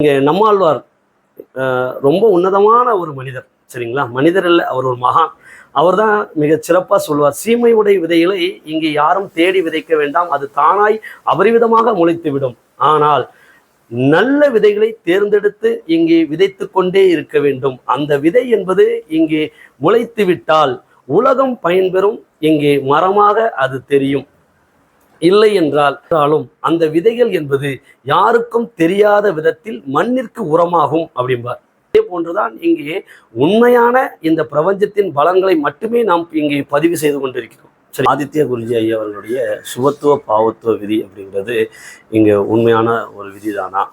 இங்கே நம்மாழ்வார் ரொம்ப உன்னதமான ஒரு மனிதர். சரிங்களா? மனிதர் இல்லை, அவர் ஒரு மகான். அவர் தான் மிக சிறப்பாக சொல்வார், சீமையுடைய விதைகளை இங்கே யாரும் தேடி விதைக்க வேண்டாம், அது தானாய் அபரிவிதமாக முளைத்துவிடும். ஆனால் நல்ல விதைகளை தேர்ந்தெடுத்து இங்கே விதைத்து கொண்டே இருக்க வேண்டும். அந்த விதை என்பது இங்கே முளைத்து விட்டால் உலகம் பயன்பெறும், இங்கே மரமாக அது தெரியும். இல்லை என்றாலும் அந்த விதைகள் என்பது யாருக்கும் தெரியாத விதத்தில் மண்ணிற்கு உரமாகும் அப்படிம்பார். இதே போன்றுதான் இங்கே உண்மையான இந்த பிரபஞ்சத்தின் பலன்களை மட்டுமே நாம் இங்கே பதிவு செய்து கொண்டிருக்கிறோம். சரி, ஆதித்ய குருஜி ஐயா அவர்களுடைய சுபத்துவ பாவத்துவ விதி அப்படிங்கிறது இங்கே உண்மையான ஒரு விதி தானா?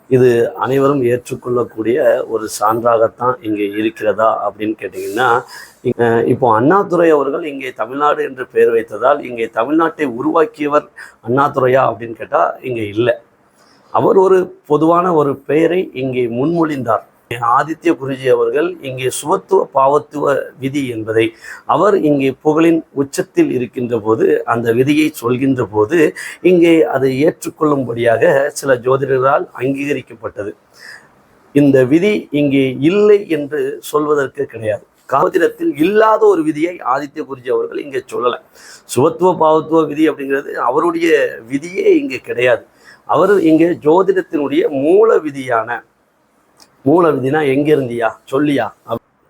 இது அனைவரும் ஏற்றுக்கொள்ளக்கூடிய ஒரு சான்றாகத்தான் இங்கே இருக்கிறதா அப்படின்னு கேட்டிங்கன்னா, இப்போ அண்ணாதுரை அவர்கள் இங்கே தமிழ்நாடு என்று பெயர் வைத்ததால் இங்கே தமிழ்நாட்டை உருவாக்கியவர் அண்ணாதுரையா அப்படின்னு கேட்டால் இங்கே இல்லை. அவர் ஒரு பொதுவான ஒரு பெயரை இங்கே முன்மொழிந்தார். ஆதித்ய குருஜி அவர்கள் இங்கே சுபத்துவ பாவத்துவ விதி என்பதை அவர் இங்கே புகழின் உச்சத்தில் இருக்கின்ற போது அந்த விதியை சொல்கின்ற போது இங்கே அதை ஏற்றுக்கொள்ளும்படியாக சில ஜோதிடர்களால் அங்கீகரிக்கப்பட்டது. இந்த விதி இங்கே இல்லை என்று சொல்வதற்கு கிடையாது. காவத்திரத்தில் இல்லாத ஒரு விதியை ஆதித்ய குருஜி அவர்கள் இங்கே சொல்லலை. சுபத்துவ பாவத்துவ விதி அப்படிங்கிறது அவருடைய விதியே இங்கே கிடையாது. அவர் இங்கே ஜோதிடத்தினுடைய மூல விதினா எங்கே இருந்தியா சொல்லியா,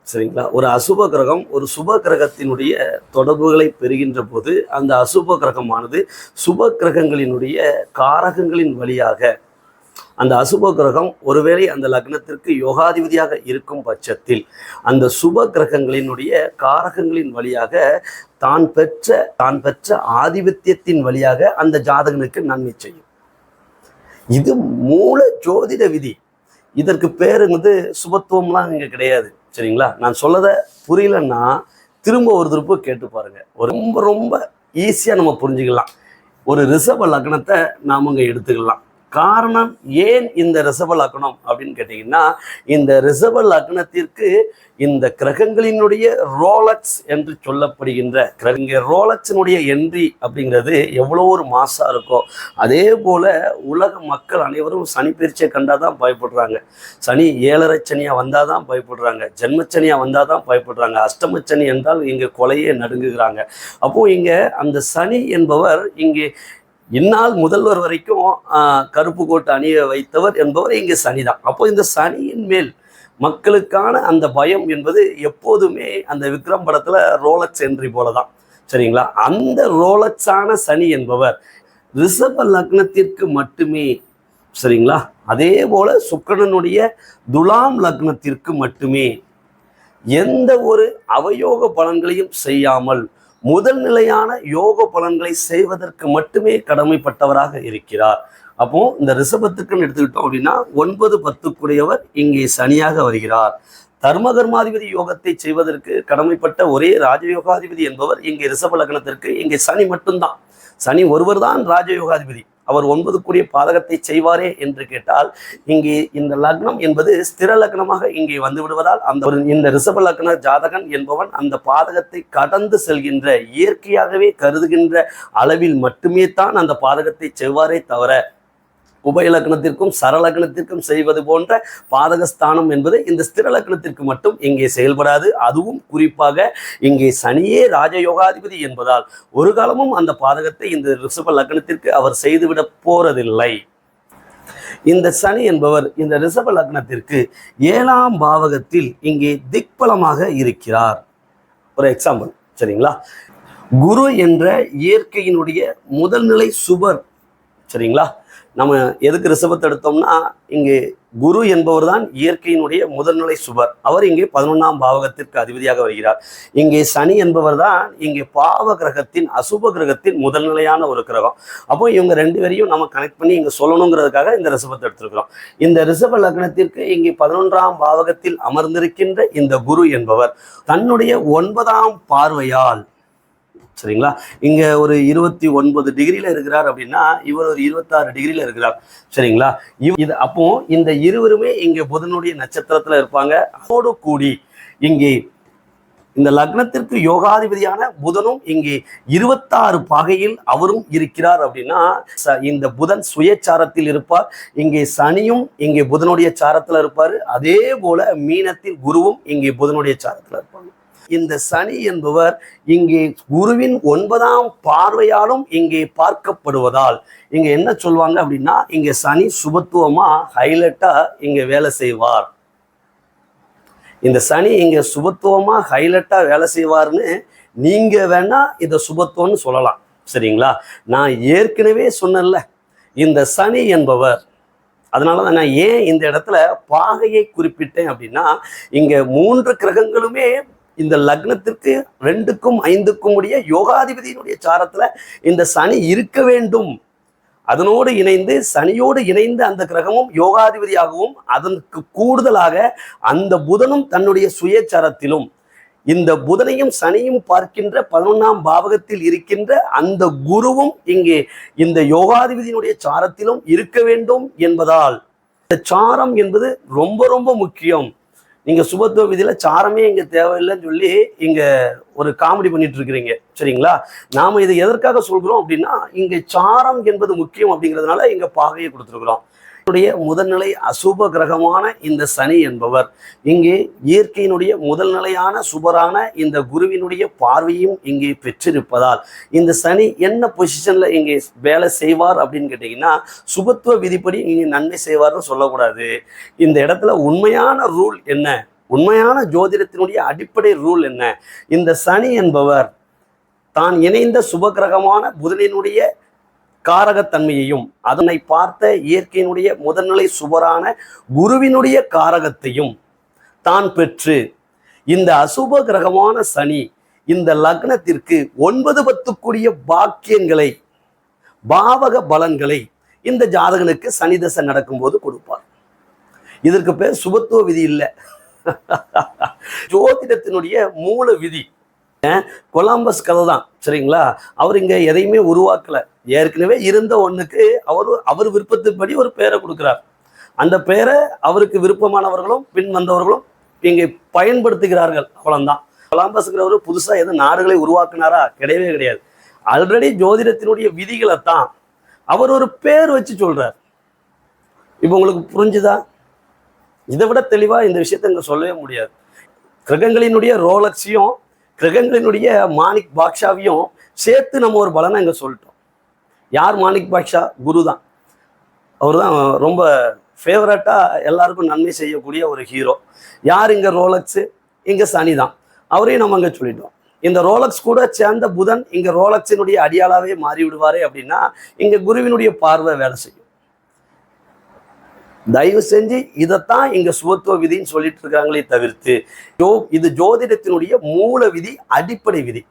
சரிங்களா? ஒரு அசுப கிரகம் ஒரு சுப கிரகத்தினுடைய தொடர்புகளை பெறுகின்ற போது அந்த அசுப கிரகமானது சுப கிரகங்களினுடைய காரகங்களின் வழியாக அந்த அசுப கிரகம் ஒருவேளை அந்த லக்னத்திற்கு யோகாதிபதியாக இருக்கும் பட்சத்தில் அந்த சுப கிரகங்களினுடைய காரகங்களின் வழியாக தான் பெற்ற ஆதிபத்தியத்தின் வழியாக அந்த ஜாதகனுக்கு நன்மை செய்யும். இது மூல ஜோதிட விதி. இதற்கு பேரு சுபத்துவம்லாம் இங்கே கிடையாது. சரிங்களா? நான் சொல்லதை புரியலன்னா திரும்ப ஒரு திருப்பு கேட்டு பாருங்க. ரொம்ப ரொம்ப ஈஸியாக நம்ம புரிஞ்சுக்கலாம். ஒரு ரிஷப லக்னத்தை நாம் இங்கே எடுத்துக்கலாம். காரணம் ஏன் இந்த ரிஷப லக்னம் அப்படின்னு கேட்டிங்கன்னா, இந்த ரிஷப லக்னத்திற்கு இந்த கிரகங்களினுடைய ரோலக்ஸ் என்று சொல்லப்படுகின்ற இங்கே ரோலக்ஸினுடைய என்ட்ரி அப்படிங்கிறது எவ்வளோ ஒரு மாசாக இருக்கோ, அதே போல் உலக மக்கள் அனைவரும் சனி பயிற்சியை கண்டால் தான் பயப்படுறாங்க. சனி 7.5 சனியாக வந்தால் தான் பயப்படுறாங்க. ஜென்மச்சனியாக வந்தால் தான் பயப்படுறாங்க. அஷ்டமச்சனி என்றால் இங்கே கொலையே நடுங்குகிறாங்க. அப்போது இங்கே அந்த சனி என்பவர் இங்கே இந்நாள் முதல்வர் வரைக்கும் கருப்பு கோட்டு அணிய வைத்தவர் என்பவர் இங்கே சனிதான். அப்போ இந்த சனியின் மேல் மக்களுக்கான அந்த பயம் என்பது எப்போதுமே அந்த விக்ரம் படத்தில் ரோலக்ஸ் என்ட்ரி போல தான். சரிங்களா? அந்த ரோலக்ஸான சனி என்பவர் ரிஷப லக்னத்திற்கு மட்டுமே, சரிங்களா, அதே போல சுக்கிரனுடைய துலாம் லக்னத்திற்கு மட்டுமே எந்த ஒரு அவயோக பலன்களையும் செய்யாமல் முதல் நிலையான யோக பலன்களை செய்வதற்கு மட்டுமே கடமைப்பட்டவராக இருக்கிறார். அப்போ இந்த ரிஷபத்துக்குன்னு எடுத்துக்கிட்டோம் அப்படின்னா 9-10 இங்கே சனியாக வருகிறார். தர்மகர்மாதிபதி யோகத்தை செய்வதற்கு கடமைப்பட்ட ஒரே ராஜயோகாதிபதி என்பவர் இங்கே ரிஷப லக்னத்திற்கு இங்கே சனி மட்டும்தான். சனி ஒருவர் தான் ராஜயோகாதிபதி. அவர் 9 பாதகத்தை செய்வாரே என்று கேட்டால் இங்கே இந்த லக்னம் என்பது ஸ்திர லக்னமாக இங்கே வந்து விடுவதால் இந்த ரிஷப லக்ன ஜாதகன் என்பவன் அந்த பாதகத்தை கடந்து செல்கின்ற இயற்கையாகவே கருதுகின்ற அளவில் மட்டுமே தான் அந்த பாதகத்தை செய்வாரே தவிர உபய லக்னத்திற்கும் சரலக்னத்திற்கும் செய்வது போன்ற பாதகஸ்தானம் என்பது இந்த ஸ்திர லக்னத்திற்கு மட்டும் இங்கே செயல்படாது. அதுவும் குறிப்பாக இங்கே சனியே ராஜயோகாதிபதி என்பதால் ஒரு காலமும் அந்த பாதகத்தை இந்த ரிஷப லக்னத்திற்கு அவர் செய்துவிட போறதில்லை. இந்த சனி என்பவர் இந்த ரிஷப லக்னத்திற்கு 7ஆம் பாவகத்தில் இங்கே திக்பலமாக இருக்கிறார். ஒரு எக்ஸாம்பிள், சரிங்களா? குரு என்ற இயற்கையினுடைய முதல்நிலை சுபர். சரிங்களா? நம்ம எதுக்கு ரிஷபத்தை எடுத்தோம்னா, இங்கே குரு என்பவர் தான் இயற்கையினுடைய முதல்நிலை சுபர். அவர் இங்கே 11ஆம் பாவகத்திற்கு அதிபதியாக வருகிறார். இங்கே சனி என்பவர் தான் இங்கே பாவ கிரகத்தின் அசுப கிரகத்தின் முதல்நிலையான ஒரு கிரகம். அப்போ இவங்க 2 பேரையும் நம்ம கனெக்ட் பண்ணி இங்கே சொல்லணுங்கிறதுக்காக இந்த ரிஷபத்தை எடுத்திருக்கிறோம். இந்த ரிஷப லக்னத்திற்கு இங்கே 11ஆம் பாவகத்தில் அமர்ந்திருக்கின்ற இந்த குரு என்பவர் தன்னுடைய 9ஆம் பார்வையால், சரிங்களா, இங்க ஒரு 29 டிகிரியில இருக்கிறார் அப்படின்னா இவர் ஒரு 26 டிகிரியில இருக்கிறார். சரிங்களா? இது அப்போ இந்த இருவருமே இங்க புதனுடைய நட்சத்திரத்துல இருப்பாங்க. அதோடு கூடி இங்கே இந்த லக்னத்திற்கு யோகாதிபதியான புதனும் இங்கே 26 பாகையில் அவரும் இருக்கிறார் அப்படின்னா இந்த புதன் சுயச்சாரத்தில் இருப்பார். இங்கே சனியும் இங்கே புதனுடைய சாரத்தில் இருப்பார். அதே போல மீனத்தில் குருவும் இங்கே புதனுடைய சாரத்தில் இருப்பாங்க. இந்த சனி என்பவர் இங்கே குருவின் 9ஆம் பார்வையாலும் இங்கே பார்க்கப்படுவதால் இங்க என்ன சொல்லுவாங்க அப்படின்னா, இங்க சனி சுபத்துவமா ஹைலைட்டா இங்க வேலை செய்வார். இந்த சனி இங்க சுபத்துவமா ஹைலைட்டா வேலை செய்வார்னு நீங்க வேணா இதை சுபத்துவம்னு சொல்லலாம். சரிங்களா? நான் ஏற்கனவே சொன்னேன்ல, இந்த சனி என்பவர், அதனாலதான் நான் ஏன் இந்த இடத்துல பாகையை குறிப்பிட்டேன் அப்படின்னா, இங்க 3 கிரகங்களுமே இந்த லக்னத்திற்கு 2க்கும் 5க்கும் உடைய யோகாதிபதியினுடைய சாரத்துல இந்த சனி இருக்க வேண்டும். அதனோடு இணைந்து சனியோடு இணைந்து அந்த கிரகமும் யோகாதிபதியாகவும் அதற்கு கூடுதலாக அந்த புதனும் தன்னுடைய சுயச்சாரத்திலும் இந்த புதனையும் சனியும் பார்க்கின்ற 11ஆம் பாவகத்தில் இருக்கின்ற அந்த குருவும் இங்கே இந்த யோகாதிபதியினுடைய சாரத்திலும் இருக்க வேண்டும் என்பதால் இந்த சாரம் என்பது ரொம்ப ரொம்ப முக்கியம். நீங்க சுபத்துவ விதியில சாரமே இங்க தேவையில்லைன்னு சொல்லி இங்க ஒரு காமெடி பண்ணிட்டு இருக்கிறீங்க. சரிங்களா? நாம இதை எதற்காக சொல்கிறோம் அப்படின்னா, இங்க சாரம் என்பது முக்கியம் அப்படிங்கிறதுனால இங்க பாகையை கொடுத்துருக்குறோம். முதல்நிலை அசுப கிரகமான இந்த சனி என்பவர் இங்கே இயற்கையினுடைய முதல் நிலையான சுபரான இந்த குருவினுடைய பார்வையும் இங்கே பெற்றிருப்பதால் இந்த சனி என்ன பொசிஷன்ல இங்கே வேலை செய்வார் அப்படின்னு கேட்டீங்கன்னா, சுபத்துவ விதிப்படி இங்கே நன்மை செய்வார்னு சொல்லக்கூடாது. இந்த இடத்துல உண்மையான ரூல் என்ன, உண்மையான ஜோதிடத்தினுடைய அடிப்படை ரூல் என்ன, இந்த சனி என்பவர் தான் இணைந்த சுபகிரகமான புதனினுடைய காரகத்தன்மையையும் அதனை பார்த்த இயற்கையினுடைய முதல்நிலை சுபரான குருவினுடைய காரகத்தையும் தான் பெற்று இந்த அசுப கிரகமான சனி இந்த லக்னத்திற்கு 9-10 பாக்கியங்களை பாவக பலன்களை இந்த ஜாதகனுக்கு சனி தசை நடக்கும்போது கொடுப்பார். இதற்கு பேர் சுபத்துவ விதி இல்லை, ஜோதிடத்தினுடைய மூல விதி. கொலம்பஸ் கதை தான். சரிங்களா? அவர் இங்க எதையுமே உருவாக்கல. ஏற்கனவே இருந்த ஒண்ணுக்கு அவர் விருப்பத்தின்படி ஒரு பெயரை கொடுக்கிறார். அந்த பெயரை அவருக்கு விருப்பமானவர்களும் பின் வந்தவர்களும் இங்கே பயன்படுத்துகிறார்கள். அவ்வளவுதான். கொலம்பஸ்ங்கிறவர் புதுசா எதுவும் நாடுகளை உருவாக்குனாரா? கிடையவே கிடையாது. ஆல்ரெடி ஜோதிடத்தினுடைய விதிகளை தான் அவர் ஒரு பேர் வச்சு சொல்றார். இப்போ உங்களுக்கு புரிஞ்சுதா? இதை விட தெளிவா இந்த விஷயத்த இங்க சொல்லவே முடியாது. கிரகங்களினுடைய ரோலக்ஸையும் கிரகங்களினுடைய மாணிக் பாக்ஷாவையும் சேர்த்து நம்ம ஒரு பலனை இங்கே சொல்லிட்டோம். யார் மாணிக் பாக்ஷா? குரு தான். அவர் தான் ரொம்ப ஃபேவரட்டாக எல்லாருக்கும் நன்மை செய்யக்கூடிய ஒரு ஹீரோ. யார் இங்கே? ரோலக்ஸு. இங்கே சனி தான். அவரையும் நம்ம இங்கே சொல்லிட்டோம். இந்த ரோலக்ஸ் கூட சேர்ந்த புதன் இங்கே ரோலக்ஸினுடைய அடியாளாவே மாறி விடுவாரே அப்படின்னா இங்கே குருவினுடைய பார்வை வேலை செய்யும். தயவு செஞ்சு இதைத்தான் இங்க சுபத்துவ விதின்னு சொல்லிட்டு இருக்காங்களே தவிர்த்து இது ஜோதிடத்தினுடைய மூல விதி, அடிப்படை விதி.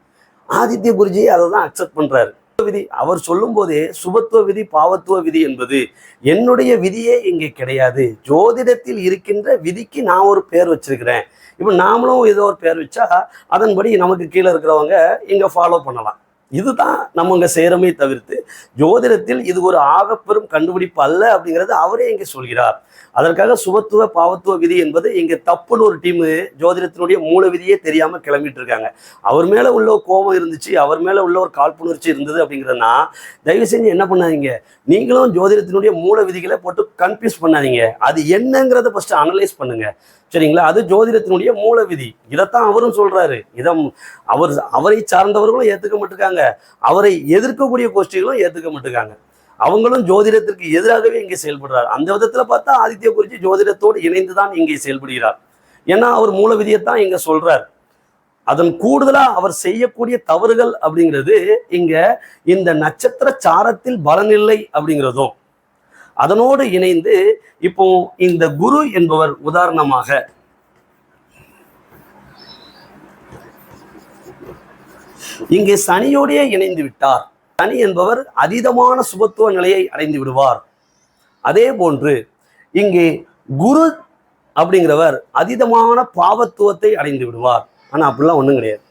ஆதித்ய குருஜி அதை தான் அக்செப்ட் பண்றாரு. விதி அவர் சொல்லும் போதே சுபத்துவ விதி பாவத்துவ விதி என்பது என்னுடைய விதியே இங்கே கிடையாது. ஜோதிடத்தில் இருக்கின்ற விதிக்கு நான் ஒரு பேர் வச்சிருக்கிறேன். இப்போ நாமளும் ஏதோ ஒரு பேர் வச்சா அதன்படி நமக்கு கீழே இருக்கிறவங்க இங்க ஃபாலோ பண்ணலாம். இதுதான் நம்ம இங்க செய்யறமே தவிர்த்து ஜோதிடத்தில் இது ஒரு ஆகப்பெரும் கண்டுபிடிப்பு அல்ல அப்படிங்கிறது அவரே இங்க சொல்கிறார். அதற்காக சுபத்துவ பாவத்துவ விதி என்பது இங்க தப்புன்னு ஒரு டீம் ஜோதிடத்தினுடைய மூல விதியே தெரியாம கிளம்பிட்டு இருக்காங்க. அவர் மேல உள்ள ஒரு கோபம் இருந்துச்சு, அவர் மேல உள்ள ஒரு காழ்ப்புணர்ச்சி இருந்தது அப்படிங்கிறதுனா தயவு செஞ்சு என்ன பண்ணாதீங்க, நீங்களும் ஜோதிடத்தினுடைய மூல விதிகளை போட்டு கன்ஃபியூஸ் பண்ணாதீங்க. அது என்னங்கிறத ஃபர்ஸ்ட் அனலைஸ் பண்ணுங்க. சரிங்களா? அது ஜோதிடத்தினுடைய மூல விதி. இதைத்தான் அவரும் சொல்றாரு. அவரை சார்ந்தவர்களும் ஏத்துக்க மாட்டுக்காங்க, அவரை எதிர்க்கக்கூடிய கோஷ்டிகளும் ஏத்துக்க மாட்டுக்காங்க. அவங்களும் ஜோதிடத்திற்கு எதிராகவே இங்கே செயல்படுறார். அந்த விதத்துல பார்த்தா ஆதித்ய குருஜி ஜோதிடத்தோடு இணைந்துதான் இங்கே செயல்படுகிறார். ஏன்னா அவர் மூல விதியைத்தான் இங்க சொல்றார். அதன் கூடுதலா அவர் செய்யக்கூடிய தவறுகள் அப்படிங்கிறது இங்க இந்த நட்சத்திர சாரத்தில் பலனில்லை அப்படிங்கிறதும் அதனோடு இணைந்து இப்போ இந்த குரு என்பவர் உதாரணமாக இங்கே சனியோடையே இணைந்து விட்டார். சனி என்பவர் அதீதமான சுபத்துவ நிலையை அடைந்து விடுவார். அதே போன்று இங்கே குரு அப்படிங்கிறவர் அதீதமான பாவத்துவத்தை அடைந்து விடுவார். ஆனா அப்படிலாம் ஒண்ணும் கிடையாது.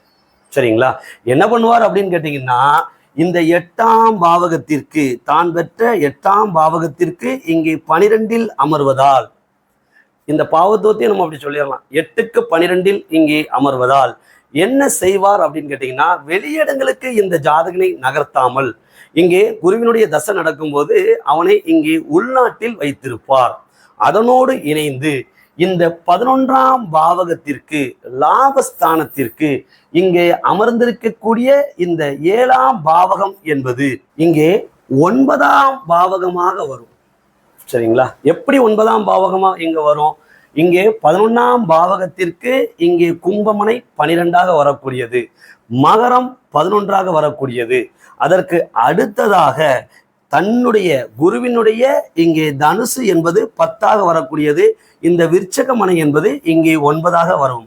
சரிங்களா? என்ன பண்ணுவார் அப்படின்னு கேட்டீங்கன்னா, இந்த 8ஆம் பாவகத்திற்கு தான் பெற்ற 8ஆம் பாவகத்திற்கு இங்கே 12 அமர்வதால் இந்த பாவத்துவத்தையும் நம்ம அப்படி சொல்லிடலாம். 8க்கு 12 இங்கே அமர்வதால் என்ன செய்வார் அப்படின்னு கேட்டீங்கன்னா, வெளியிடங்களுக்கு இந்த ஜாதகனை நகர்த்தாமல் இங்கே குருவினுடைய தசை நடக்கும்போது அவனை இங்கே உள்நாட்டில் வைத்திருப்பார். அதனோடு இணைந்து இந்த 11ஆம் பாவகத்திற்கு லாபஸ்தானத்திற்கு இங்கே அமர்ந்திருக்கக்கூடிய இந்த 7ஆம் பாவகம் என்பது இங்கே 9ஆம் பாவகமாக வரும். சரிங்களா? எப்படி 9ஆம் பாவகமா இங்க வரும்? இங்கே 11ஆம் பாவகத்திற்கு இங்கே கும்பமனை 12ஆக வரக்கூடியது, மகரம் 11ஆக வரக்கூடியது. அதற்கு அடுத்ததாக தன்னுடைய குருவினுடைய இங்கே தனுசு என்பது 10ஆக வரக்கூடியது. இந்த விருச்சகமனை என்பது இங்கே 9ஆக வரும்.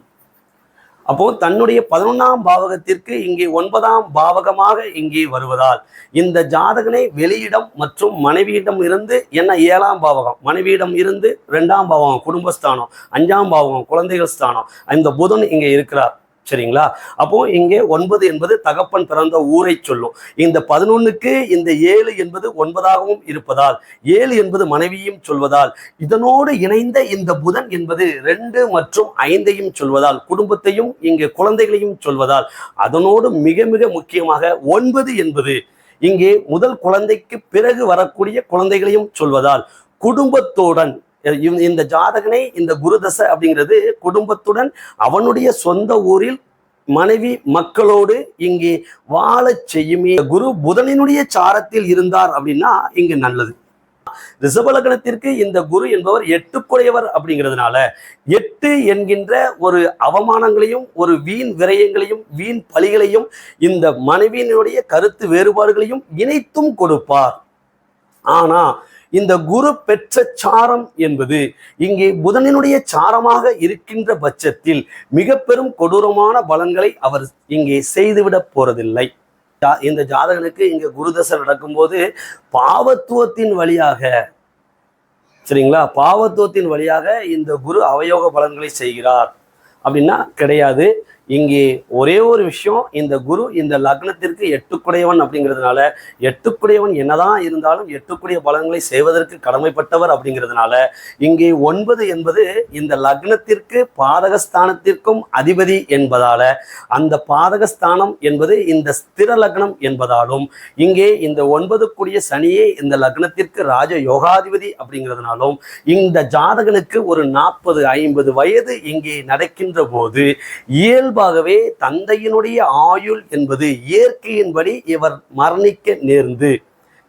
அப்போ தன்னுடைய 11ஆம் பாவகத்திற்கு இங்கே 9ஆம் பாவகமாக இங்கே வருவதால் இந்த ஜாதகனை வெளியிடம் மற்றும் மனைவியிடம் இருந்து என்ன 7ஆம் பாவகம், மனைவியிடம் இருந்து 2ஆம் பாவகம் குடும்பஸ்தானம், 5ஆம் பாவகம் குழந்தைகள் ஸ்தானம், இந்த புதன் இங்கே இருக்கிறார். சரிங்களா? அப்போ இங்கே 9 என்பது தகப்பன் பிறந்த ஊரை சொல்லும். இந்த 11க்கு இந்த 7 என்பது 9ஆகவும் இருப்பதால் 7 என்பது மனைவியும் சொல்வதால் இதனோடு இணைந்த இந்த புதன் என்பது 2 மற்றும் 5ஐயும் சொல்வதால் குடும்பத்தையும் இங்கே குழந்தைகளையும் சொல்வதால் அதனோடு மிக மிக முக்கியமாக 9 என்பது இங்கே முதல் குழந்தைக்கு பிறகு வரக்கூடிய குழந்தைகளையும் சொல்வதால் குடும்பத்துடன் இந்த ஜாதகனை இந்த குருதசை அப்படிங்கிறது குடும்பத்துடன் அவனுடைய சொந்த ஊரில் மனைவி மக்களோடு இங்கே வாழ செய்யுமே. குரு புதனினுடைய சாரத்தில் இருந்தார் அப்படின்னா இங்கு நல்லது. ரிஷபலக்னத்திற்கு இந்த குரு என்பவர் 8 அப்படிங்கிறதுனால 8 என்கின்ற ஒரு அவமானங்களையும் ஒரு வீண் விரயங்களையும் வீண் பழிகளையும் இந்த மனைவியினுடைய கருத்து வேறுபாடுகளையும் இணைத்தும் கொடுப்பார். ஆனா இந்த குரு பெற்ற சாரம் என்பது இங்கே புதனினுடைய சாரமாக இருக்கின்ற பட்சத்தில் மிக பெரும் கொடூரமான பலன்களை அவர் இங்கே செய்துவிட போறதில்லை. இந்த ஜாதகனுக்கு இங்க குருதசை நடக்கும்போது பாவத்துவத்தின் வழியாக, சரிங்களா, பாவத்துவத்தின் வழியாக இந்த குரு அவயோக பலன்களை செய்கிறார் அப்படின்னா கிடையாது. இங்கே ஒரே ஒரு விஷயம், இந்த குரு இந்த லக்னத்திற்கு 8 அப்படிங்கிறதுனால 8 என்னதான் இருந்தாலும் 8 பலன்களை செய்வதற்கு கடமைப்பட்டவர் அப்படிங்கிறதுனால இங்கே 9 என்பது இந்த லக்னத்திற்கு பாதகஸ்தானத்திற்கும் அதிபதி என்பதால அந்த பாதகஸ்தானம் என்பது இந்த ஸ்திர லக்னம் என்பதாலும் இங்கே இந்த 9 சனியே இந்த லக்னத்திற்கு ராஜ யோகாதிபதி அப்படிங்கிறதுனாலும் இந்த ஜாதகனுக்கு ஒரு 40-50 வயது இங்கே நடக்கின்ற போது இயல்பாகவே தந்தையினுடைய ஆயுள் என்பது இயற்கையின்படி இவர் மரணிக்க நேர்ந்து,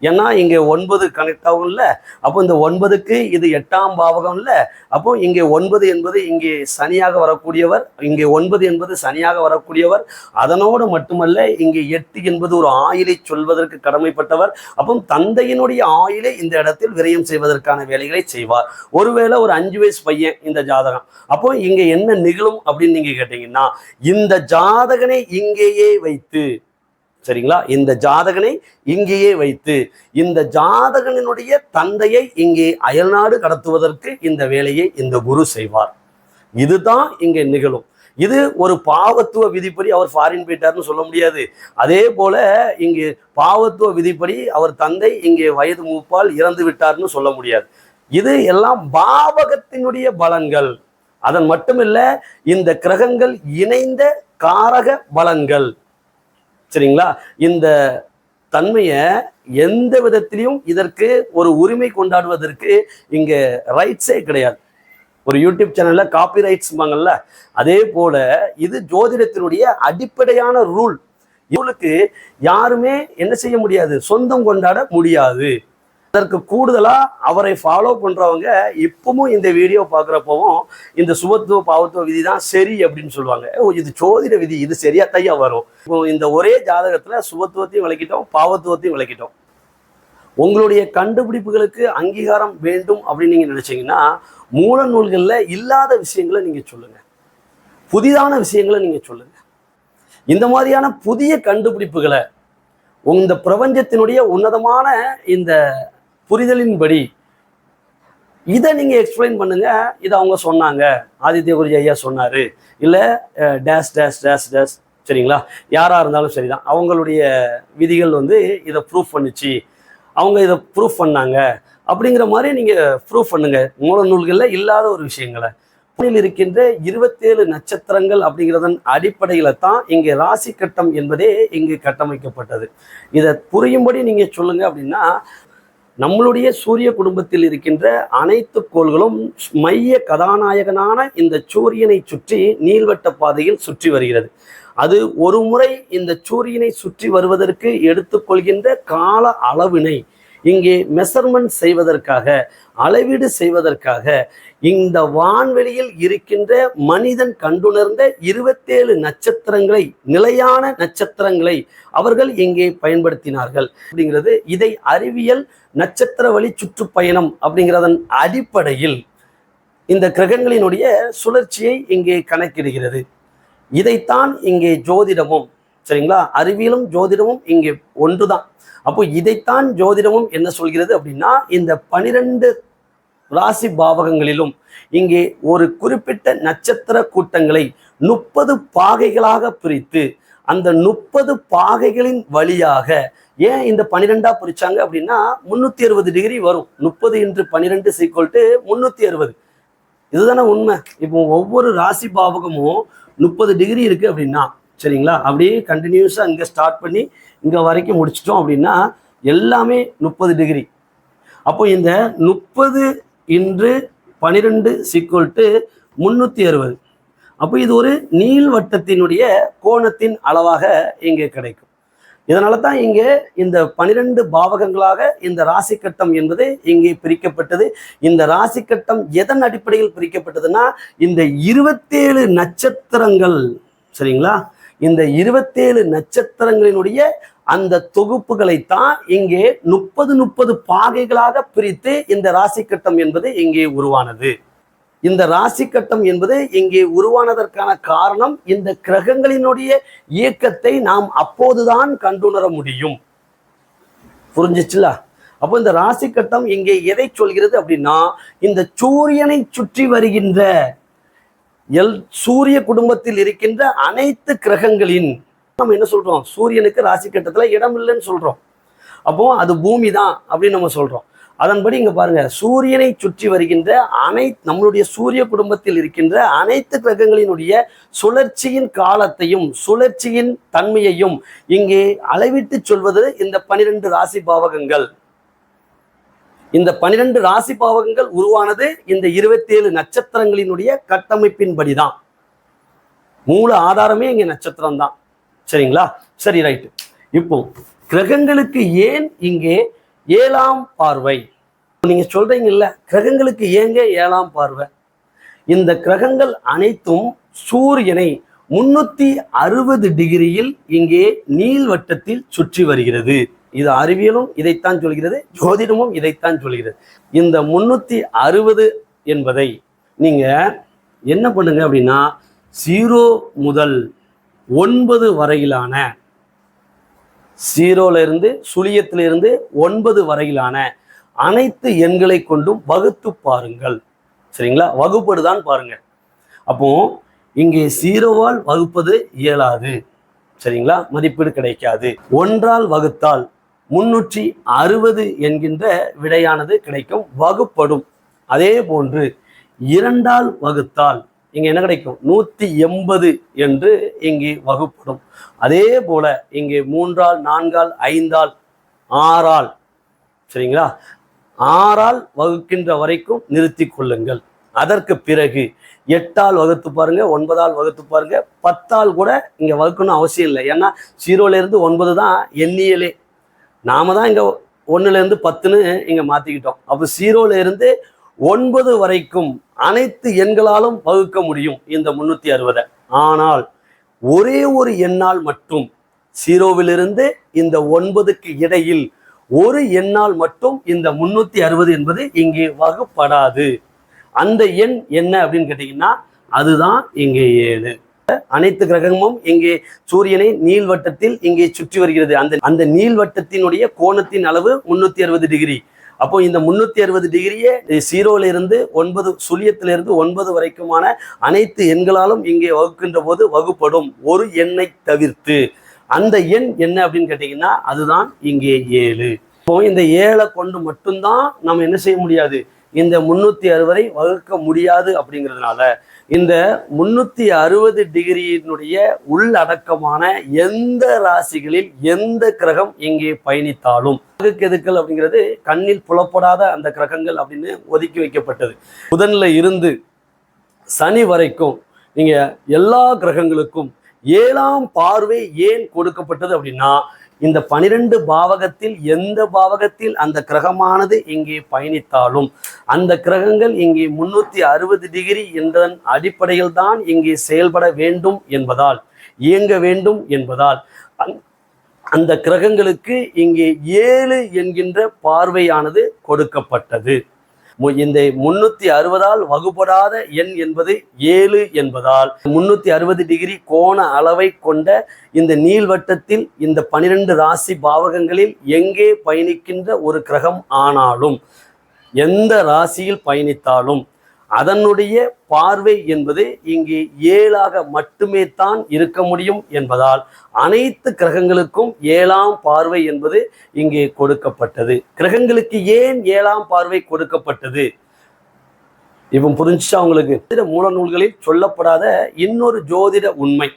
ஏன்னா இங்கே 9 கனெக்ட் ஆகும் இல்ல, அப்போ இந்த 9க்கு இது 8ஆம் பாவகம் இல்ல, அப்போ இங்கே 9 என்பது இங்கே சனியாக வரக்கூடியவர், இங்கே 9 என்பது சனியாக வரக்கூடியவர். அதனோடு மட்டுமல்ல இங்கே 8 என்பது ஒரு ஆயுளை சொல்வதற்கு கடமைப்பட்டவர். அப்போ தந்தையினுடைய ஆயுளை இந்த இடத்தில் விரயம் செய்வதற்கான வேலைகளை செய்வார். ஒருவேளை ஒரு 5 வயசு பையன் இந்த ஜாதகம், அப்போ இங்க என்ன நிகழும் அப்படின்னு நீங்க கேட்டீங்கன்னா இந்த ஜாதகனை இங்கேயே வைத்து, சரிங்களா, இந்த ஜாதகனை இங்கேயே வைத்து இந்த ஜாதகனினுடைய தந்தையை இங்கே அயல்நாடு கடத்துவதற்கு இந்த வேலையை இந்த குரு செய்வார். இதுதான் இங்கே நிகழும். இது ஒரு பாவத்துவ விதிப்படி அவர் ஃபாரின் போயிட்டார்னு சொல்ல முடியாது. அதே போல இங்கே பாவத்துவ விதிப்படி அவர் தந்தை இங்கே வயது மூப்பால் இறந்து விட்டார்னு சொல்ல முடியாது. இது எல்லாம் பாவகத்தினுடைய பலன்கள். அதன் மட்டுமில்ல இந்த கிரகங்கள் இணைந்த காரக பலன்கள். சரிங்களா? இந்த தன்மையை எந்த விதத்திலையும் இதற்கு ஒரு உரிமை கொண்டாடுவதற்கு இங்க ரைட்ஸே கிடையாது. ஒரு யூடியூப் சேனல்ல காப்பி ரைட்ஸ்பாங்கல்ல, அதே போல இது ஜோதிடத்தினுடைய அடிப்படையான ரூல். இவளுக்கு யாருமே என்ன செய்ய முடியாது, சொந்தம் கொண்டாட முடியாது. அதற்கு கூடுதலா அவரை ஃபாலோ பண்றவங்க இப்பவும் இந்த வீடியோ பார்க்குறப்பவும் இந்த சுபத்துவ பாவத்துவ விதி தான் சரி அப்படின்னு சொல்லுவாங்க. இது ஜோதிட விதி, இது சரியா தையா வரும். இப்போ இந்த ஒரே ஜாதகத்துல சுபத்துவத்தையும் விளக்கிட்டோம், பாவத்துவத்தையும் விளக்கிட்டோம். உங்களுடைய கண்டுபிடிப்புகளுக்கு அங்கீகாரம் வேண்டும் அப்படின்னு நீங்க நினைச்சீங்கன்னா மூல நூல்கள்ல இல்லாத விஷயங்களை நீங்க சொல்லுங்க, புதிதான விஷயங்களை நீங்க சொல்லுங்க. இந்த மாதிரியான புதிய கண்டுபிடிப்புகளை இந்த பிரபஞ்சத்தினுடைய உன்னதமான இந்த புரிதலின்படி இதை நீங்க எக்ஸ்பிளைன் பண்ணுங்க. இதை அவங்க சொன்னாங்க, ஆதித்ய குருஜி ஐயா சொன்னாரு, இல்ல டேஷ் டேஷ் டேஷ் டேஷ், சரிங்களா, யாரா இருந்தாலும் சரிதான், அவங்களுடைய விதிகள் இதை ப்ரூஃப் பண்ணுச்சு, அவங்க இதை ப்ரூஃப் பண்ணாங்க அப்படிங்கிற மாதிரி நீங்க ப்ரூஃப் பண்ணுங்க. மூல நூல்கள்ல இல்லாத ஒரு விஷயங்களை இருக்கின்ற 27 நட்சத்திரங்கள் அப்படிங்கிறதன் அடிப்படையில தான் இங்கே ராசி கட்டம் என்பதே இங்கு கட்டமைக்கப்பட்டது. இதை புரியும்படி நீங்க சொல்லுங்க அப்படின்னா, நம்மளுடைய சூரிய குடும்பத்தில் இருக்கின்ற அனைத்து கோள்களும் மைய கதாநாயகனான இந்த சூரியனை சுற்றி நீள்வட்ட பாதையில் சுற்றி வருகிறது. அது ஒரு முறை இந்த சூரியனை சுற்றி வருவதற்கு எடுத்துக்கொள்கின்ற கால அளவினை இங்கே மெஷர்மெண்ட் செய்வதற்காக, அளவீடு செய்வதற்காக இந்த வான்வெளியில் இருக்கின்ற மனிதன் கண்டுணர்ந்த 27 நட்சத்திரங்களை, நிலையான நட்சத்திரங்களை அவர்கள் இங்கே பயன்படுத்தினார்கள் அப்படிங்கிறது. இதை அறிவியல் நட்சத்திர வழி சுற்றுப்பயணம் அப்படிங்கிறதன் அடிப்படையில் இந்த கிரகங்களினுடைய சுழற்சியை இங்கே கணக்கிடுகிறது. இதைத்தான் இங்கே ஜோதிடமும், சரிங்களா, அறிவியலும் ஜோதிடமும் இங்கே ஒன்றுதான். அப்போ இதைத்தான் ஜோதிடமும் என்ன சொல்கிறது அப்படின்னா, இந்த 12 ராசி பாவகங்களிலும் இங்கே ஒரு குறிப்பிட்ட நட்சத்திர கூட்டங்களை 30 பாகைகளாக பிரித்து, அந்த 30 பாகைகளின் வழியாக ஏன் இந்த 12ஆ பிரிச்சாங்க அப்படின்னா 360 டிகிரி வரும். 30 × 12 = 360. இதுதானே உண்மை. இப்போ ஒவ்வொரு ராசி பாவகமும் 30 டிகிரி இருக்கு அப்படின்னா, சரிங்களா, அப்படியே கண்டினியூஸாக இங்கே ஸ்டார்ட் பண்ணி இங்கே வரைக்கும் முடிச்சிட்டோம் அப்படின்னா எல்லாமே 30 டிகிரி. அப்போ இந்த 30 × 12 = 360. அப்போ இது ஒரு நீள்வட்டத்தினுடைய கோணத்தின் அளவாக இங்கே கிடைக்கும். இதனால தான் இங்கே இந்த 12 பாவகங்களாக இந்த ராசி கட்டம் என்பது இங்கே பிரிக்கப்பட்டது. இந்த ராசி கட்டம் எதன் அடிப்படையில் பிரிக்கப்பட்டதுன்னா, இந்த 27 நட்சத்திரங்கள், சரிங்களா, இந்த 27 நட்சத்திரங்களினுடைய அந்த தொகுப்புகளைத்தான் இங்கே 30 பாகைகளாக பிரித்து இந்த ராசி கட்டம் என்பது இங்கே உருவானது. இந்த ராசி கட்டம் என்பது இங்கே உருவானதற்கான காரணம், இந்த கிரகங்களினுடைய இயக்கத்தை நாம் அப்போதுதான் கண்டுணர முடியும். புரிஞ்சிச்சுல? அப்போ இந்த ராசி கட்டம் இங்கே எதை சொல்கிறது அப்படின்னா, இந்த சூரியனை சுற்றி வருகின்ற சூரிய குடும்பத்தில் இருக்கின்ற அனைத்து கிரகங்களின், நம்ம என்ன சொல்றோம், சூரியனுக்கு ராசி கட்டத்துல இடம் இல்லைன்னு சொல்றோம். அப்போ அது பூமி தான் அப்படின்னு நம்ம சொல்றோம். அதன்படி இங்க பாருங்க, சூரியனை சுற்றி வருகின்ற நம்மளுடைய சூரிய குடும்பத்தில் இருக்கின்ற அனைத்து கிரகங்களினுடைய சுழற்சியின் காலத்தையும் சுழற்சியின் தன்மையையும் இங்கே அளவிட்டு சொல்வது இந்த 12 ராசி பாவகங்கள். இந்த 12 ராசி பாவகங்கள் உருவானது இந்த 27 நட்சத்திரங்களினுடைய கட்டமைப்பின்படிதான். மூல ஆதாரமே இங்க நட்சத்திரம் தான். சரிங்களா? சரி, ரைட்டு. இப்போ கிரகங்களுக்கு ஏன் இங்கே 7ஆம் பார்வை? நீங்க சொல்றீங்கல்ல, கிரகங்களுக்கு ஏங்க 7ஆம் பார்வை? இந்த கிரகங்கள் அனைத்தும் சூரியனை 360 டிகிரியில் இங்கே நீள்வட்டத்தில் சுற்றி வருகிறது. இது அறிவியலும் இதைத்தான் சொல்கிறது, ஜோதிடமும் இதைத்தான் சொல்கிறது. இந்த 360 என்பதை நீங்க என்ன பண்ணுங்க அப்படின்னா, 0 முதல் 9 வரையிலான, 0லிருந்து சுழியத்திலிருந்து 9 வரையிலான அனைத்து எண்களை கொண்டும் வகுத்து பாருங்கள். சரிங்களா? வகுப்படுதான் பாருங்க. அப்போ இங்கே 0வால் வகுப்பது இயலாது. சரிங்களா? மதிப்பீடு கிடைக்காது. 1ஆல் வகுத்தால் 360 என்கின்ற விடையானது கிடைக்கும், வகுப்படும். அதே போன்று 2ஆல் வகுத்தால் இங்க என்ன கிடைக்கும்? 180 என்று இங்கே வகுப்படும். அதே போல இங்கே 3ஆல் 4ஆல் 5ஆல் 6ஆல், சரிங்களா, 6ஆல் வகுக்கின்ற வரைக்கும் நிறுத்தி கொள்ளுங்கள். அதற்கு பிறகு 8ஆல் வகுத்து பாருங்க, 9ஆல் வகுத்து பாருங்க, 10ஆல் கூட இங்க வகுக்கணும் அவசியம் இல்லை. ஏன்னா 0லிருந்து 9 தான் எண்ணியலே. நாம தான் இங்க 1லிருந்து 10ன்னு இங்க மாத்திக்கிட்டோம். அப்போ 0லிருந்து 9 வரைக்கும் அனைத்து எண்களாலும் வகுக்க முடியும் இந்த 360. ஆனால் ஒரே ஒரு எண்ணால் மட்டும், 0விலிருந்து இந்த 9க்கு இடையில் ஒரு எண்ணால் மட்டும் இந்த 360 என்பது இங்கே வகுப்படாது. அந்த எண் என்ன அப்படின்னு கேட்டீங்கன்னா, அதுதான் இங்கே 7. அனைத்து கிரகமும் இங்கே சூரியனை நீள்வட்டத்தில் இங்கே சுற்றி வருகிறது. அந்த நீள்வட்டத்தினுடைய கோணத்தின் அளவு 360 டிகிரி. அப்போ இந்த 360 டிகிரியே 0லிருந்து 9, சுழியத்திலிருந்து 9 வரைக்குமான அனைத்து எண்களாலும் இங்கே வகுக்கின்ற போது வகுப்படும், ஒரு எண்ணை தவிர்த்து. அந்த எண் என்ன அப்படின்னு கேட்டீங்கன்னா, அதுதான் இங்கே 7. இப்போ இந்த 7 கொண்டு மட்டும்தான் நம்ம என்ன செய்ய முடியாது, இந்த 360 வகுக்க முடியாது. அப்படிங்கிறதுனால இந்த 360 டிகிரியினுடைய உள்ளடக்கமான எந்த ராசிகளில் எந்த கிரகம் இங்கே பயணித்தாலும் கெதுக்கள் அப்படிங்கிறது கண்ணில் புலப்படாத அந்த கிரகங்கள் அப்படின்னு ஒதுக்கி வைக்கப்பட்டது. புதன்ல இருந்து சனி வரைக்கும் நீங்க எல்லா கிரகங்களுக்கும் 7ஆம் பார்வை ஏன் கொடுக்கப்பட்டது அப்படின்னா, இந்த 12 பாவகத்தில் எந்த பாவகத்தில் அந்த கிரகமானது இங்கே பயணித்தாலும் அந்த கிரகங்கள் இங்கே 360 டிகிரி என்ற அடிப்படையில் தான் இங்கே செயல்பட வேண்டும் என்பதால், இயங்க வேண்டும் என்பதால் அந்த கிரகங்களுக்கு இங்கே 7 என்கின்ற பார்வையானது கொடுக்கப்பட்டது. இந்த 360ஆல் வகுப்படாத எண் என்பது 7 என்பதால் 360 டிகிரி கோண அளவை கொண்ட இந்த நீள்வட்டத்தில் இந்த 12 ராசி பாவகங்களில் எங்கே பயணிக்கின்ற ஒரு கிரகம் ஆனாலும், எந்த ராசியில் பயணித்தாலும் அதனுடைய பார்வை என்பது இங்கே 7ஆக மட்டுமே தான் இருக்க முடியும் என்பதால் அனைத்து கிரகங்களுக்கும் 7ஆம் பார்வை என்பது இங்கே கொடுக்கப்பட்டது. கிரகங்களுக்கு ஏன் 7ஆம் பார்வை கொடுக்கப்பட்டது இப்போ புரிஞ்சுச்சா உங்களுக்கு? மூல நூல்களில் சொல்லப்படாத இன்னொரு ஜோதிட உண்மை,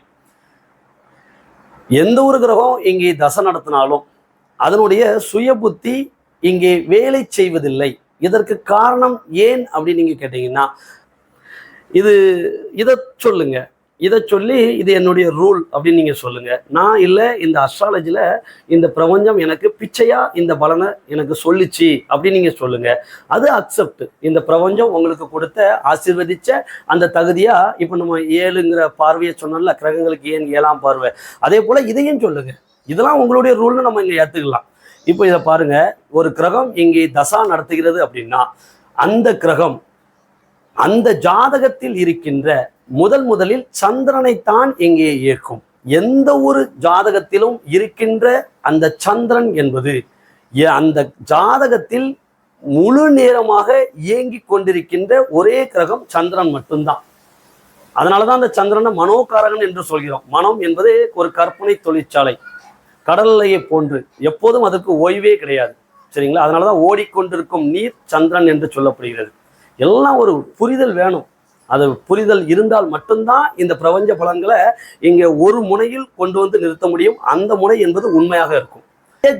எந்த ஒரு கிரகம் இங்கே தசை நடத்தினாலும் அதனுடைய சுய புத்தி இங்கே வேலை செய்வதில்லை. இதற்கு காரணம் ஏன் அப்படின்னு நீங்க கேட்டீங்கன்னா, இதை சொல்லுங்க, இதை சொல்லி இது என்னுடைய ரூல் அப்படின்னு நீங்க சொல்லுங்க. நான் இல்லை, இந்த அஸ்ட்ராலஜில இந்த பிரபஞ்சம் எனக்கு பிச்சையா இந்த பலனை எனக்கு சொல்லிச்சு அப்படின்னு நீங்க சொல்லுங்க. அது அக்செப்ட். இந்த பிரபஞ்சம் உங்களுக்கு கொடுத்த ஆசீர்வதிச்ச அந்த தகுதியா இப்போ நம்ம 7ங்கிற பார்வையை சொன்னோம்ல, கிரகங்களுக்கு ஏன் 7ஆம் பார்வை, அதே போல இதையும் சொல்லுங்க. இதெல்லாம் உங்களுடைய ரூல்னு நம்ம இங்க ஏத்துக்கலாம். இப்போ இதை பாருங்க, ஒரு கிரகம் இங்கே தசா நடத்துகிறது அப்படின்னா அந்த கிரகம் அந்த ஜாதகத்தில் இருக்கின்ற முதலில் சந்திரனைத்தான் இங்கே இயக்கும். எந்த ஒரு ஜாதகத்திலும் இருக்கின்ற அந்த சந்திரன் என்பது அந்த ஜாதகத்தில் முழு நேரமாக இயங்கி கொண்டிருக்கின்ற ஒரே கிரகம் சந்திரன் மட்டும்தான். அதனாலதான் அந்த சந்திரனை மனோகாரகன் என்று சொல்கிறோம். மனம் என்பது ஒரு கற்பனை தொழிற்சாலை, கடலையை போன்று, எப்போதும் அதுக்கு ஓய்வே கிடையாது. சரிங்களா? அதனாலதான் ஓடிக்கொண்டிருக்கும் நீர் சந்திரன் என்று சொல்லப்படுகிறது. எல்லாம் ஒரு புரிதல் வேணும். அது புரிதல் இருந்தால் மட்டும்தான் இந்த பிரபஞ்ச பலன்களை இங்க ஒரு முனையில் கொண்டு வந்து நிறுத்த முடியும். அந்த முனை என்பது உண்மையாக இருக்கும்.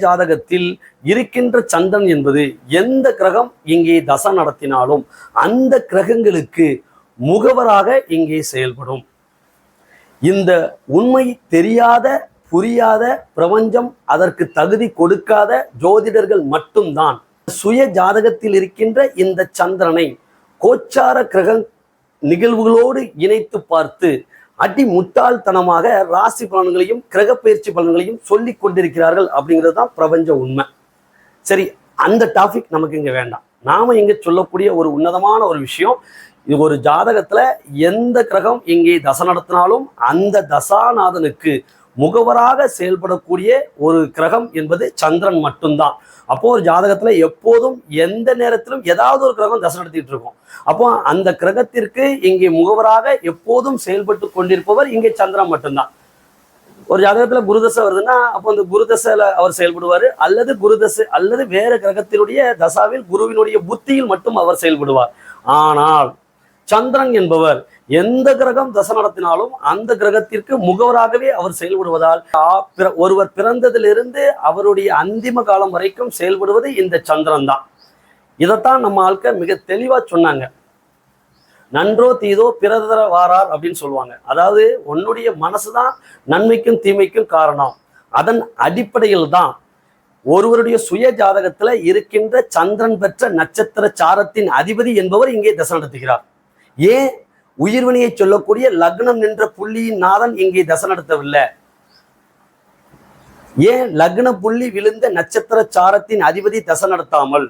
ஜாதகத்தில் இருக்கின்ற சந்திரன் என்பது எந்த கிரகம் இங்கே தசை நடத்தினாலும் அந்த கிரகங்களுக்கு முகவராக இங்கே செயல்படும். இந்த உண்மை தெரியாத புரியாத பிரபஞ்சம் அதற்கு தகுதி கொடுக்காத ஜோதிடர்கள் மட்டும்தான் சுய ஜாதகத்தில் இருக்கின்ற இந்த சந்திரனை கோச்சார கிரக நிகழ்வுகளோடு இணைத்து பார்த்து அடி முட்டாள்தனமாக ராசி பலன்களையும் கிரக பயிற்சி பலன்களையும் சொல்லி கொண்டிருக்கிறார்கள். அப்படிங்கிறது தான் பிரபஞ்ச உண்மை. சரி, அந்த டாபிக் நமக்கு இங்க வேண்டாம். நாம இங்க சொல்லக்கூடிய ஒரு உன்னதமான ஒரு விஷயம், இது ஒரு ஜாதகத்துல எந்த கிரகம் இங்கே தசை நடத்தினாலும் அந்த தசாநாதனுக்கு முகவராக செயல்படக்கூடிய ஒரு கிரகம் என்பது சந்திரன் மட்டும்தான். அப்போ ஒரு ஜாதகத்துல எப்போதும் எந்த நேரத்திலும் ஏதாவது ஒரு கிரகம் தசை நடத்திட்டு இருக்கும். அப்போ அந்த கிரகத்திற்கு இங்கே முகவராக எப்போதும் செயல்பட்டு கொண்டிருப்பவர் இங்கே சந்திரன் மட்டும்தான். ஒரு ஜாதகத்துல குருதசை வருதுன்னா அப்போ அந்த குருதசையில அவர் செயல்படுவார், அல்லது குருதசை அல்லது வேற கிரகத்தினுடைய தசாவில் குருவினுடைய புத்தியில் மட்டும் அவர் செயல்படுவார். ஆனால் சந்திரன் என்பவர் எந்த கிரகம் தசை நடத்தினாலும் அந்த கிரகத்திற்கு முகவராகவே அவர் செயல்படுவதால் ஒருவர் பிறந்ததிலிருந்து அவருடைய அந்திம காலம் வரைக்கும் செயல்படுவது இந்த சந்திரன் தான். இதைத்தான் நம்ம ஆட்கள் மிக தெளிவா சொன்னாங்க. நன்றோ தீதோ பிறதர வாரார் அப்படின்னு சொல்லுவாங்க. அதாவது உன்னுடைய மனசுதான் நன்மைக்கும் தீமைக்கும் காரணம். அதன் அடிப்படையில் தான் ஒருவருடைய சுய ஜாதகத்துல இருக்கின்ற சந்திரன் பெற்ற நட்சத்திர சாரத்தின் அதிபதி என்பவர் இங்கே தசை நடத்துகிறார். ஏன் உயிர்வினையை சொல்லக்கூடிய லக்னம் நின்ற புள்ளியின் நாதன் இங்கே தசை நடத்தவில்லை? ஏன் லக்ன புள்ளி விழுந்த நட்சத்திர சாரத்தின் அதிபதி தசை நடத்தாமல்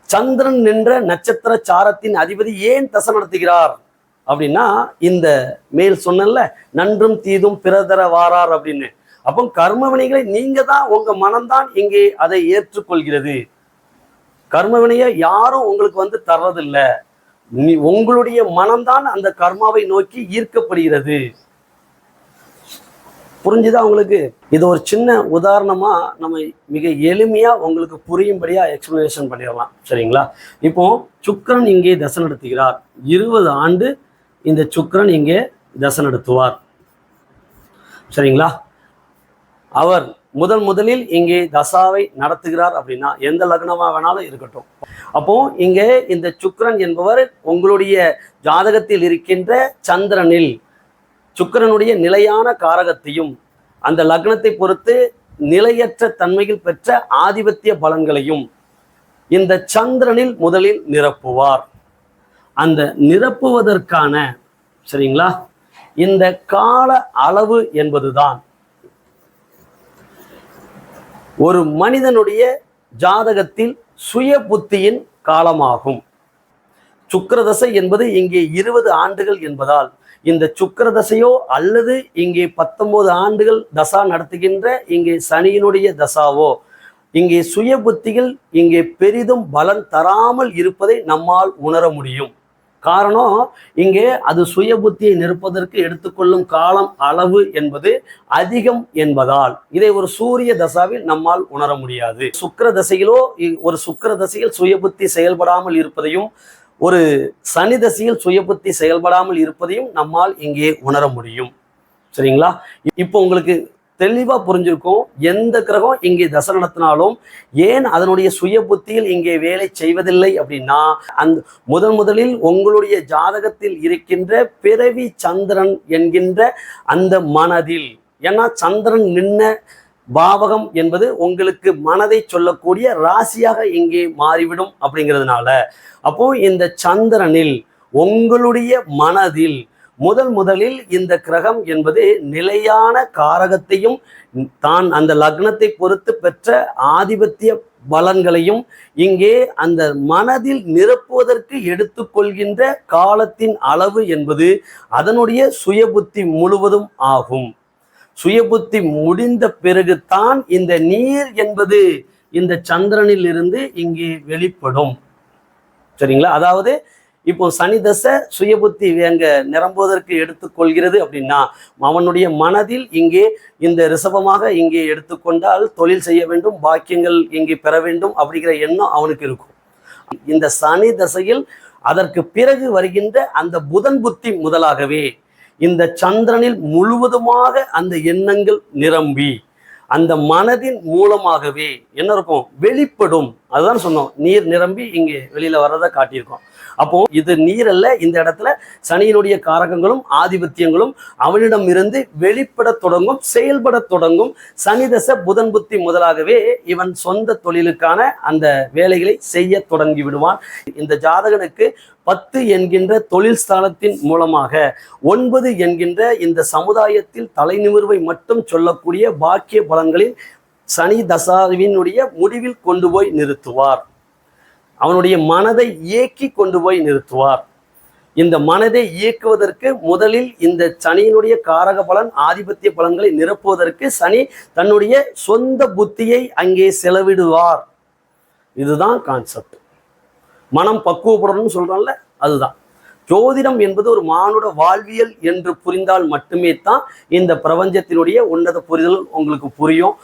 சந்திரன் நின்ற நட்சத்திர சாரத்தின் அதிபதி ஏன் தசை நடத்துகிறார் அப்படின்னா, இந்த மேல் சொன்னல நன்றும் தீதும் பிறதர வாரார் அப்படின்னு. அப்போ கர்ம வினைகளை நீங்க தான், உங்க மனம்தான் இங்கே அதை ஏற்றுக்கொள்கிறது. கர்ம வினையை யாரும் உங்களுக்கு வந்து தர்றதில்லை. உங்களுடைய மனம்தான் அந்த கர்மாவை நோக்கி ஈர்க்கப்படுகிறது. புரிஞ்சுதா உங்களுக்கு? இது ஒரு சின்ன உதாரணமா நம்ம மிக எளிமையா உங்களுக்கு புரியும்படியா எக்ஸ்பிளனேஷன் பண்ணிடலாம். சரிங்களா? இப்போ சுக்கிரன் இங்கே தசை நடத்துகிறார். 20 ஆண்டு இந்த சுக்கிரன் இங்கே தசை நடத்துவார். சரிங்களா? அவர் முதலில் இங்கே தசாவை நடத்துகிறார் அப்படின்னா எந்த லக்னமா வேணாலும் இருக்கட்டும். அப்போ இங்கே இந்த சுக்கிரன் என்பவர் உங்களுடைய ஜாதகத்தில் இருக்கின்ற சந்திரனில் சுக்கிரனுடைய நிலையான காரகத்தையும் அந்த லக்னத்தை பொறுத்து நிலையற்ற தன்மையில் பெற்ற ஆதிபத்திய பலன்களையும் இந்த சந்திரனில் முதலில் நிரப்புவார். அந்த நிரப்புவதற்கான சரிங்களா இந்த கால அளவு என்பதுதான் ஒரு மனிதனுடைய ஜாதகத்தில் சுய புத்தியின் காலமாகும். சுக்கிரதசை என்பது இங்கே 20 ஆண்டுகள் என்பதால் இந்த சுக்கிரதசையோ அல்லது இங்கே 19 ஆண்டுகள் தசா நடத்துகின்ற இங்கே சனியினுடைய தசாவோ இங்கே சுய புத்திகள் இங்கே பெரிதும் பலன் தராமல் இருப்பதை நம்மால் உணர முடியும். காரணம் இங்கே அது சுய புத்தியை நிற்பதற்கு எடுத்துக்கொள்ளும் காலம் அளவு என்பது அதிகம் என்பதால் இதை ஒரு சூரிய தசாவில் நம்மால் உணர முடியாது. சுக்கிர தசையிலோ ஒரு சுக்கிர தசையில் சுய புத்தி செயல்படாமல் இருப்பதையும் ஒரு சனி தசையில் சுய புத்தி செயல்படாமல் இருப்பதையும் நம்மால் இங்கே உணர முடியும். சரிங்களா? இப்போ உங்களுக்கு தெளிவா புரிஞ்சிருக்கும். எந்த கிரகம் இங்கே தசை நடத்தினாலும் ஏன் அதனுடைய சுய புத்தியில் இங்கே வேலை செய்வதில்லை அப்படின்னா அந்த முதலில் உங்களுடைய ஜாதகத்தில் இருக்கின்ற பிறவி சந்திரன் என்கின்ற அந்த மனதில், ஏன்னா சந்திரன் நின்ன பாவகம் என்பது உங்களுக்கு மனதை சொல்லக்கூடிய ராசியாக இங்கே மாறிவிடும் அப்படிங்கிறதுனால அப்போ இந்த சந்திரனில் உங்களுடைய மனதில் முதலில் இந்த கிரகம் என்பது நிலையான காரகத்தையும் தான் அந்த லக்னத்தை பொறுத்து பெற்ற ஆதிபத்திய பலன்களையும் இங்கே அந்த மனதில் நிரப்புவதற்கு எடுத்துக்கொள்கின்ற காலத்தின் அளவு என்பது அதனுடைய சுயபுத்தி முழுவதும் ஆகும். சுயபுத்தி முடிந்த பிறகுதான் இந்த நீர் என்பது இந்த சந்திரனில் இருந்து இங்கே வெளிப்படும். சரிங்களா? அதாவது இப்போ சனி தசை சுயபுத்தி எங்க நிரம்புவதற்கு எடுத்துக்கொள்கிறது அப்படின்னா அவனுடைய மனதில் இங்கே இந்த ரிஷபமாக இங்கே எடுத்துக்கொண்டால் தொழில் செய்ய வேண்டும், பாக்கியங்கள் இங்கே பெற வேண்டும் அப்படிங்கிற எண்ணம் அவனுக்கு இருக்கும். இந்த சனி தசையில் அதற்கு பிறகு வருகின்ற அந்த புதன் புத்தி முதலாகவே இந்த சந்திரனில் முழுவதுமாக அந்த எண்ணங்கள் நிரம்பி அந்த மனதின் மூலமாகவே என்ன இருக்கும் வெளிப்படும். அதுதான் சொன்னோம், நீர் நிரம்பி இங்கே வெளியில வர்றதை காட்டியிருக்கோம். அப்போ இது நீர் அல்ல, இந்த இடத்துல சனியினுடைய காரகங்களும் ஆதிபத்தியங்களும் அவனிடம் இருந்து வெளிப்பட தொடங்கும், செயல்பட தொடங்கும். சனி தசை புதன் புத்தி முதலாகவே இவன் சொந்த தொழிலுக்கான அந்த வேலைகளை செய்ய தொடங்கி விடுவான். இந்த ஜாதகனுக்கு 10 என்கின்ற தொழில் ஸ்தானத்தின் மூலமாக 9 என்கின்ற இந்த சமுதாயத்தில் தலைநிமிர்வை மட்டும் சொல்லக்கூடிய பாக்கிய பலன்களில் சனி தசாவினுடைய முடிவில் கொண்டு போய் நிறுத்துவார். அவனுடைய மனதை இயக்கி கொண்டு போய் நிறுத்துவார். இந்த மனதை இயக்குவதற்கு முதலில் இந்த சனியினுடைய காரக பலன் ஆதிபத்திய பலன்களை நிரப்புவதற்கு சனி தன்னுடைய சொந்த புத்தியை அங்கே செலவிடுவார். இதுதான் கான்செப்ட். மனம் பக்குவப்படணும்னு சொல்றோம்ல, அதுதான். ஜோதிடம் என்பது ஒரு மானுட வாழ்வியல் என்று புரிந்தால் மட்டுமே தான் இந்த பிரபஞ்சத்தினுடைய உன்னத புரிதல் உங்களுக்கு புரியும்.